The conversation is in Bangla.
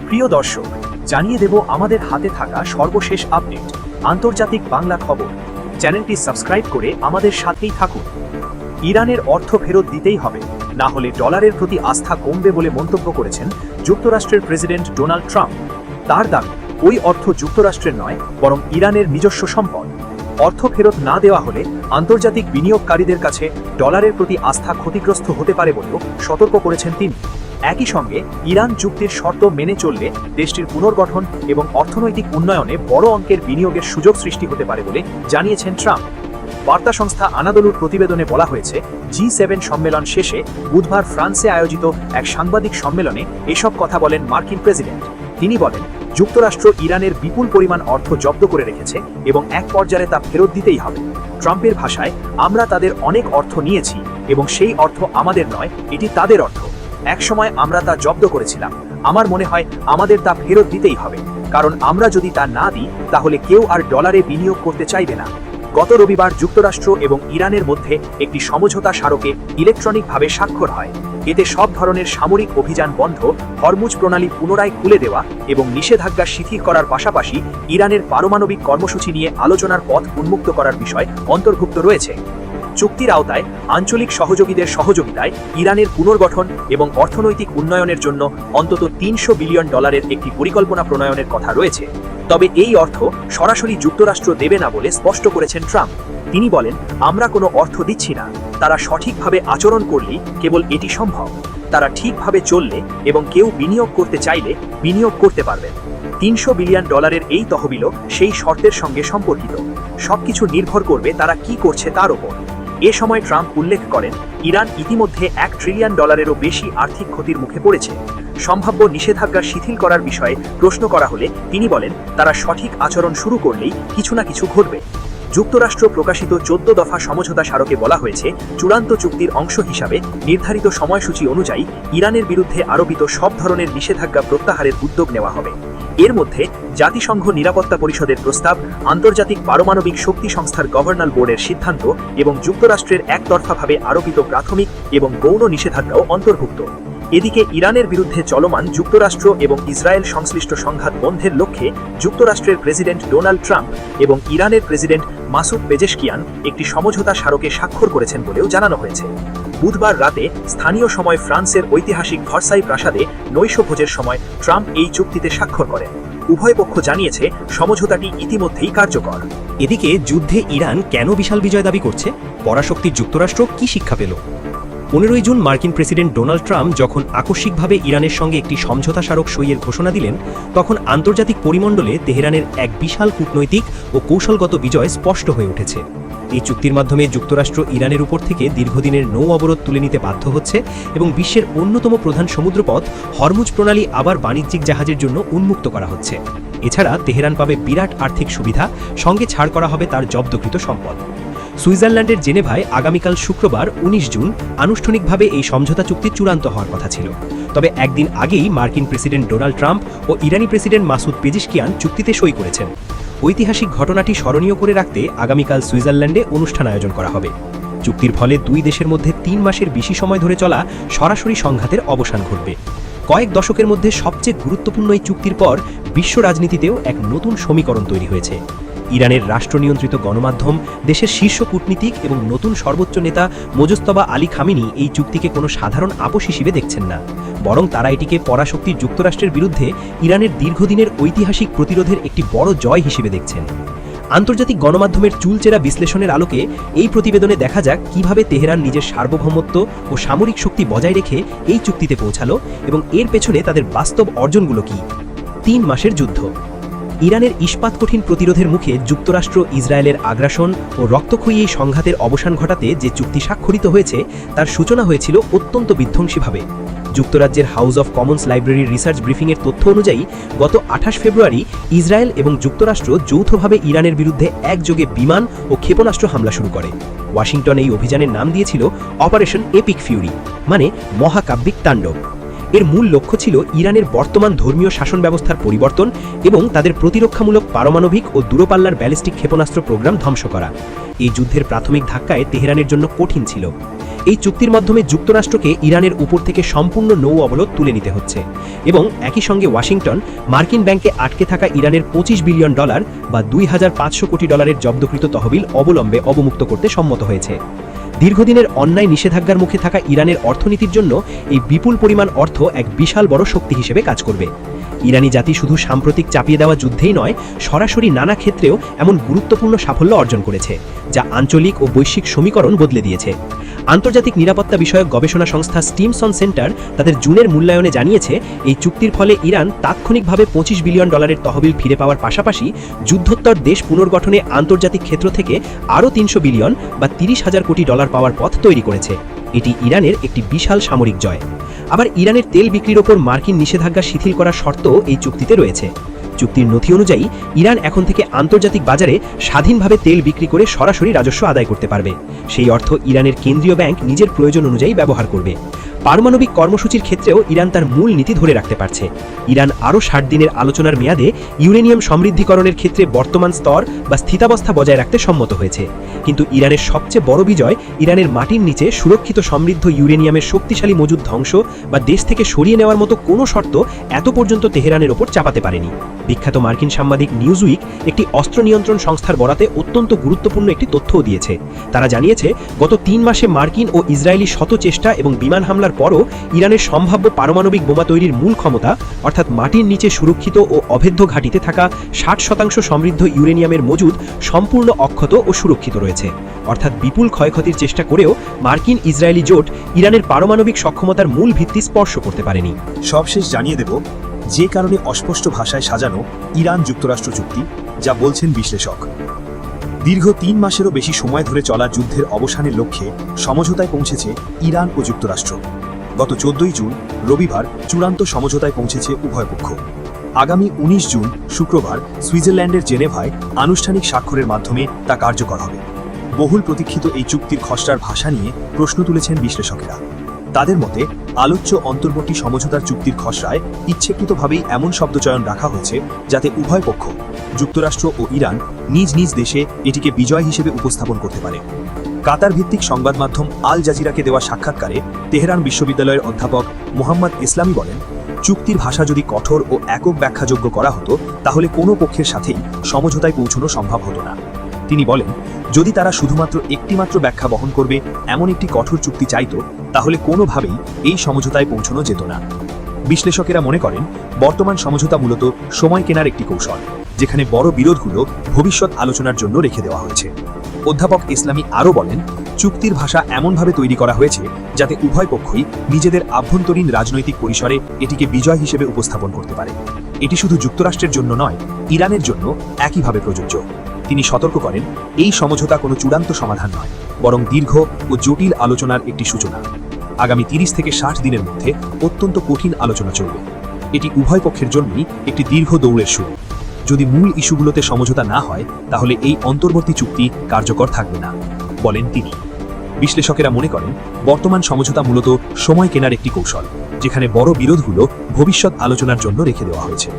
প্রিয় দর্শক, জানিয়ে দেব আমাদের হাতে থাকা সর্বশেষ আপডেট, আন্তর্জাতিক বাংলা খবর। চ্যানেলটি সাবস্ক্রাইব করে আমাদের সাথেই থাকুন। ইরানের অর্থ ফেরত দিতেই হবে, না হলে ডলারের প্রতি আস্থা কমবে বলে মন্তব্য করেছেন যুক্তরাষ্ট্রের প্রেসিডেন্ট ডোনাল্ড ট্রাম্প। তার দাবি, ওই অর্থ যুক্তরাষ্ট্রের নয়, বরং ইরানের নিজস্ব সম্পদ। অর্থ ফেরত না দেওয়া হলে আন্তর্জাতিক বিনিয়োগকারীদের কাছে ডলারের প্রতি আস্থা ক্ষতিগ্রস্ত হতে পারে বলেও সতর্ক করেছেন তিনি। একই সঙ্গে ইরান চুক্তির শর্ত মেনে চললে দেশটির পুনর্গঠন এবং অর্থনৈতিক উন্নয়নে বড় অঙ্কের বিনিয়োগের সুযোগ সৃষ্টি হতে পারে বলে জানিয়েছেন ট্রাম্প। বার্তা সংস্থা আনাদোলুর প্রতিবেদনে বলা হয়েছে, G7 সম্মেলন শেষে বুধবার ফ্রান্সে আয়োজিত এক সাংবাদিক সম্মেলনে এসব কথা বলেন মার্কিন প্রেসিডেন্ট। তিনি বলেন, যুক্তরাষ্ট্র ইরানের বিপুল পরিমাণ অর্থ জব্দ করে রেখেছে এবং এক পর্যায়ে তা ফেরত দিতেই হবে। ট্রাম্পের ভাষায়, আমরা তাদের অনেক অর্থ নিয়েছি এবং সেই অর্থ আমাদের নয়, এটি তাদের অর্থ। একসময় আমরা তা জব্দ করেছিলাম। আমার মনে হয় আমাদের তা ফেরত দিতেই হবে, কারণ আমরা যদি তা না দিই তাহলে কেউ আর ডলারে বিনিয়োগ করতে চাইবে না। গত রবিবার যুক্তরাষ্ট্র এবং ইরানের মধ্যে একটি সমঝোতা স্মারকে ইলেকট্রনিকভাবে স্বাক্ষর হয়। এতে সব ধরনের সামরিক অভিযান বন্ধ, হরমুজ প্রণালী পুনরায় খুলে দেওয়া এবং নিষেধাজ্ঞা শিথিল করার পাশাপাশি ইরানের পারমাণবিক কর্মসূচি নিয়ে আলোচনার পথ উন্মুক্ত করার বিষয় অন্তর্ভুক্ত রয়েছে। চুক্তির আওতায় আঞ্চলিক সহযোগীদের সহযোগিতায় ইরানের পুনর্গঠন এবং অর্থনৈতিক উন্নয়নের জন্য অন্তত $300 বিলিয়ন একটি পরিকল্পনা প্রণয়নের কথা রয়েছে। তবে এই অর্থ সরাসরি যুক্তরাষ্ট্র দেবে না বলে স্পষ্ট করেছেন ট্রাম্প। তিনি বলেন, আমরা কোনো অর্থ দিচ্ছি না, তারা সঠিকভাবে আচরণ করলেই কেবল এটি সম্ভব। তারা ঠিকভাবে চললে এবং কেউ বিনিয়োগ করতে চাইলে বিনিয়োগ করতে পারবেন। $300 বিলিয়ন এই তহবিলও সেই শর্তের সঙ্গে সম্পর্কিত। সবকিছু নির্ভর করবে তারা কি করছে তার ওপর। এ সময় ট্রাম্প উল্লেখ করেন, ইরান ইতিমধ্যে $1 ট্রিলিয়ন বেশি আর্থিক ক্ষতির মুখে পড়েছে। সম্ভাব্য নিষেধাজ্ঞা শিথিল করার বিষয়ে প্রশ্ন করা হলে তিনি বলেন, তারা সঠিক আচরণ শুরু করলেই কিছু না কিছু ঘটবে। যুক্তরাষ্ট্র প্রকাশিত 14 দফা সমঝোতা স্মারকে বলা হয়েছে, চূড়ান্ত চুক্তির অংশ হিসাবে নির্ধারিত সময়সূচি অনুযায়ী ইরানের বিরুদ্ধে আরোপিত সব ধরনের নিষেধাজ্ঞা প্রত্যাহারের উদ্যোগ নেওয়া হবে। এর মধ্যে জাতিসংঘ নিরাপত্তা পরিষদের প্রস্তাব, আন্তর্জাতিক পারমাণবিক শক্তি সংস্থার গভর্নর বোর্ডের সিদ্ধান্ত এবং যুক্তরাষ্ট্রের একতরফাভাবে আরোপিত প্রাথমিক এবং গৌণ নিষেধাজ্ঞাও অন্তর্ভুক্ত। এদিকে ইরানের বিরুদ্ধে চলমান যুক্তরাষ্ট্র এবং ইসরায়েল সংশ্লিষ্ট সংঘাত বন্ধের লক্ষ্যে যুক্তরাষ্ট্রের প্রেসিডেন্ট ডোনাল্ড ট্রাম্প এবং ইরানের প্রেসিডেন্ট মাসুদ পেজেশকিয়ান একটি সমঝোতা স্মারকে স্বাক্ষর করেছেন বলেও জানানো হয়েছে। বুধবার রাতে স্থানীয় সময় ফ্রান্সের ঐতিহাসিক ভার্সাই প্রাসাদে নৈশভোজের সময় ট্রাম্প এই চুক্তিতে স্বাক্ষর করেন। উভয় পক্ষ জানিয়েছে সমঝোতাটি ইতিমধ্যেই কার্যকর। এদিকে যুদ্ধে ইরান কেন বিশাল বিজয় দাবি করছে? পরাশক্তির যুক্তরাষ্ট্র কি শিক্ষা পেল? 15 জুন মার্কিন প্রেসিডেন্ট ডোনাল্ড ট্রাম্প যখন আকস্মিকভাবে ইরানের সঙ্গে একটি সমঝোতা স্মারক সইয়ের ঘোষণা দিলেন, তখন আন্তর্জাতিক পরিমণ্ডলে তেহরানের এক বিশাল কূটনৈতিক ও কৌশলগত বিজয় স্পষ্ট হয়ে উঠেছে। এই চুক্তির মাধ্যমে যুক্তরাষ্ট্র ইরানের উপর থেকে দীর্ঘদিনের নৌ অবরোধ তুলে নিতে বাধ্য হচ্ছে এবং বিশ্বের অন্যতম প্রধান সমুদ্রপথ হরমুজ প্রণালী আবার বাণিজ্যিক জাহাজের জন্য উন্মুক্ত করা হচ্ছে। এছাড়া তেহরান পাবে বিরাট আর্থিক সুবিধা, সঙ্গে ছাড় করা হবে তার জব্দকৃত সম্পদ। সুইজারল্যান্ডের জেনেভায় আগামীকাল শুক্রবার 19 জুন আনুষ্ঠানিকভাবে এই সমঝোতা চুক্তি চূড়ান্ত হওয়ার কথা ছিল। তবে একদিন আগেই মার্কিন প্রেসিডেন্ট ডোনাল্ড ট্রাম্প ও ইরানি প্রেসিডেন্ট মাসুদ পেজেশকিয়ান চুক্তিতে সই করেছেন। ঐতিহাসিক ঘটনাটি স্মরণীয় করে রাখতে আগামীকাল সুইজারল্যান্ডে অনুষ্ঠান আয়োজন করা হবে। চুক্তির ফলে দুই দেশের মধ্যে 3 মাসের বেশি সময় ধরে চলা সরাসরি সংঘাতের অবসান ঘটবে। কয়েক দশকের মধ্যে সবচেয়ে গুরুত্বপূর্ণ এই চুক্তির পর বিশ্ব রাজনীতিতেও এক নতুন সমীকরণ তৈরি হয়েছে। ইরানের রাষ্ট্রনিয়ন্ত্রিত গণমাধ্যম, দেশের শীর্ষ কূটনীতিক এবং নতুন সর্বোচ্চ নেতা মোজতবা আলী খামেনি এই চুক্তিকে কোনো সাধারণ আপোষ হিসেবে দেখছেন না, বরং তারা এটিকে পরাশক্তি যুক্তরাষ্ট্রের বিরুদ্ধে ইরানের দীর্ঘদিনের ঐতিহাসিক প্রতিরোধের একটি বড় জয় হিসেবে দেখছেন। আন্তর্জাতিক গণমাধ্যমের চুলচেরা বিশ্লেষণের আলোকে এই প্রতিবেদনে দেখা যাক কিভাবে তেহরান নিজের সার্বভৌমত্ব ও সামরিক শক্তি বজায় রেখে এই চুক্তিতে পৌঁছালো এবং এর পেছনে তাদের বাস্তব অর্জনগুলো কি। 3 মাসের যুদ্ধ। ইরানের ইস্পাত কঠিন প্রতিরোধের মুখে যুক্তরাষ্ট্র ইসরায়েলের আগ্রাসন ও রক্তক্ষয়ী এই সংঘাতের অবসান ঘটাতে যে চুক্তি স্বাক্ষরিত হয়েছে তার সূচনা হয়েছিল অত্যন্ত বিধ্বংসীভাবে। যুক্তরাজ্যের হাউস অফ কমন্স লাইব্রেরির রিসার্চ ব্রিফিংয়ের তথ্য অনুযায়ী গত 28 ফেব্রুয়ারি ইসরায়েল এবং যুক্তরাষ্ট্র যৌথভাবে ইরানের বিরুদ্ধে একযোগে বিমান ও ক্ষেপণাস্ত্র হামলা শুরু করে। ওয়াশিংটন এই অভিযানের নাম দিয়েছিল অপারেশন এপিক ফিউরি, মানে মহাকাব্যিক তাণ্ডব। এর মূল লক্ষ্য ছিল ইরানের বর্তমান ধর্মীয় শাসন ব্যবস্থার পরিবর্তন এবং তাদের প্রতিরক্ষামূলক পারমাণবিক ও দূরপাল্লার ব্যালিস্টিক ক্ষেপণাস্ত্র প্রোগ্রাম ধ্বংস করা। এই যুদ্ধের প্রাথমিক ধাক্কায় তেহরানের জন্য কঠিন ছিল। এই চুক্তির মাধ্যমে যুক্তরাষ্ট্রকে ইরানের উপর থেকে সম্পূর্ণ নৌ অবরোধ তুলে নিতে হচ্ছে এবং একই সঙ্গে ওয়াশিংটন মার্কিন ব্যাংকে আটকে থাকা ইরানের $25 বিলিয়ন বা 2500 কোটি ডলারের জব্দকৃত তহবিল অবলম্বে অবমুক্ত করতে সম্মত হয়েছে। দীর্ঘদিনের অন্যায় নিষেধাজ্ঞার মুখে থাকা ইরানের অর্থনীতির জন্য এই বিপুল পরিমাণ অর্থ এক বিশাল বড় শক্তি হিসেবে কাজ করবে। ইরানি জাতি শুধু সাম্প্রতিক চাপিয়ে দেওয়া যুদ্ধেই নয়, সরাসরি নানা ক্ষেত্রেও এমন গুরুত্বপূর্ণ সাফল্য অর্জন করেছে যা আঞ্চলিক ও বৈশ্বিক সমীকরণ বদলে দিয়েছে। আন্তর্জাতিক নিরাপত্তা বিষয়ক গবেষণা সংস্থা স্টিমসন সেন্টার তাদের জুনের মূল্যায়নে জানিয়েছে, এই চুক্তির ফলে ইরান তাৎক্ষণিকভাবে $25 বিলিয়ন তহবিল ফিরে পাওয়ার পাশাপাশি যুদ্ধোত্তর দেশ পুনর্গঠনে আন্তর্জাতিক ক্ষেত্র থেকে আরও 300 বিলিয়ন বা 30,000 কোটি ডলার পাওয়ার পথ তৈরি করেছে। এটি ইরানের একটি বিশাল সামরিক জয়। আবার ইরানের তেল বিক্রির ওপর মার্কিন নিষেধাজ্ঞা শিথিল করার শর্তও এই চুক্তিতে রয়েছে। চুক্তির নথি অনুযায়ী ইরান এখন থেকে আন্তর্জাতিক বাজারে স্বাধীনভাবে তেল বিক্রি করে সরাসরি রাজস্ব আদায় করতে পারবে। সেই অর্থ ইরানের কেন্দ্রীয় ব্যাংক নিজের প্রয়োজন অনুযায়ী ব্যবহার করবে। পারমাণবিক কর্মসূচির ক্ষেত্রেও ইরান তার মূল নীতি ধরে রাখতে পারছে। ইরান আরও 60 দিনের আলোচনার মেয়াদে ইউরেনিয়াম সমৃদ্ধিকরণের ক্ষেত্রে বর্তমান স্তর বা স্থিতাবস্থা বজায় রাখতে সম্মত হয়েছে। কিন্তু ইরানের সবচেয়ে বড় বিজয়, ইরানের মাটির নিচে সুরক্ষিত সমৃদ্ধ ইউরেনিয়ামের শক্তিশালী মজুদ ধ্বংস বা দেশ থেকে সরিয়ে নেওয়ার মতো কোনো শর্ত এত পর্যন্ত তেহরানের ওপর চাপাতে পারেনি। বিখ্যাত মার্কিন সাংবাদিক নিউজউইক একটি অস্ত্র নিয়ন্ত্রণ সংস্থার বরাতে অত্যন্ত গুরুত্বপূর্ণ একটি তথ্যও দিয়েছে। তারা জানিয়েছে, গত 3 মাসে মার্কিন ও ইসরায়েলি শত চেষ্টা এবং বিমান হামলার পরও ইরানের সম্ভাব্য পারমাণবিক বোমা তৈরির মূল ক্ষমতা, অর্থাৎ মাটির নিচে সুরক্ষিত ও অভেদ্য ঘাঁটিতে থাকা 60% সমৃদ্ধ ইউরেনিয়ামের মজুদ সম্পূর্ণ অক্ষত ও সুরক্ষিত রয়েছে। অর্থাৎ বিপুল ক্ষয়ক্ষতির চেষ্টা করেও মার্কিন ইসরায়েলি জোট ইরানের পারমাণবিক সক্ষমতার মূল ভিত্তি স্পর্শ করতে পারেনি। সবশেষ জানিয়ে দেব যে কারণে অস্পষ্ট ভাষায় সাজানো ইরান যুক্তরাষ্ট্র চুক্তি, যা বলছেন বিশ্লেষক। দীর্ঘ 3 মাসেরও বেশি সময় ধরে চলা যুদ্ধের অবসানের লক্ষ্যে সমঝোতায় পৌঁছেছে ইরান ও যুক্তরাষ্ট্র। গত 14 জুন রবিবার চূড়ান্ত সমঝোতায় পৌঁছেছে উভয় পক্ষ। আগামী 19 জুন শুক্রবার সুইজারল্যান্ডের জেনেভায় আনুষ্ঠানিক স্বাক্ষরের মাধ্যমে তা কার্যকর হবে। বহুল প্রতীক্ষিত এই চুক্তির খসড়ার ভাষা নিয়ে প্রশ্ন তুলেছেন বিশ্লেষকেরা। তাদের মতে, আলোচ্য অন্তর্বর্তী সমঝোতার চুক্তির খসড়ায় ইচ্ছাকৃতভাবেই এমন শব্দচয়ন রাখা হয়েছে যাতে উভয় পক্ষ, যুক্তরাষ্ট্র ও ইরান, নিজ নিজ দেশে এটিকে বিজয় হিসেবে উপস্থাপন করতে পারে। কাতার ভিত্তিক সংবাদ মাধ্যম আল জাজিরাকে দেওয়া সাক্ষাৎকারে তেহরান বিশ্ববিদ্যালয়ের অধ্যাপক মোহাম্মদ ইসলামী বলেন, চুক্তির ভাষা যদি কঠোর ও একক ব্যাখ্যাযোগ্য করা হতো তাহলে কোনো পক্ষের সাথেই সমঝোতায় পৌঁছানো সম্ভব হতো না। তিনি বলেন, যদি তারা শুধুমাত্র একটিমাত্র ব্যাখ্যা বহন করবে এমন একটি কঠোর চুক্তি চাইত, তাহলে কোনোভাবেই এই সমঝোতায় পৌঁছানো যেত না। বিশ্লেষকেরা মনে করেন, বর্তমান সমঝোতা মূলত সময় কেনার একটি কৌশল, যেখানে বড় বিরোধগুলো ভবিষ্যৎ আলোচনার জন্য রেখে দেওয়া হয়েছে। অধ্যাপক ইসলামী আরও বলেন, চুক্তির ভাষা এমনভাবে তৈরি করা হয়েছে যাতে উভয় পক্ষই নিজেদের আভ্যন্তরীণ রাজনৈতিক পরিসরে এটিকে বিজয় হিসেবে উপস্থাপন করতে পারে। এটি শুধু যুক্তরাষ্ট্রের জন্য নয়, ইরানের জন্য একইভাবে প্রযোজ্য। তিনি সতর্ক করেন, এই সমঝোতা কোনো চূড়ান্ত সমাধান নয়, বরং দীর্ঘ ও জটিল আলোচনার একটি সূচনা। আগামী 30 থেকে 60 দিনের মধ্যে অত্যন্ত কঠিন আলোচনা চলবে। এটি উভয় পক্ষের জন্যই একটি দীর্ঘ দৌড়ের শুরু। যদি মূল ইস্যুগুলোতে সমঝোতা না হয়, তাহলে এই অন্তর্বর্তী চুক্তি কার্যকর থাকবে না, বলেন তিনি। বিশ্লেষকেরা মনে করেন, বর্তমান সমঝোতা মূলত সময় কেনার একটি কৌশল, যেখানে বড় বিরোধগুলো ভবিষ্যৎ আলোচনার জন্য রেখে দেওয়া হয়েছে।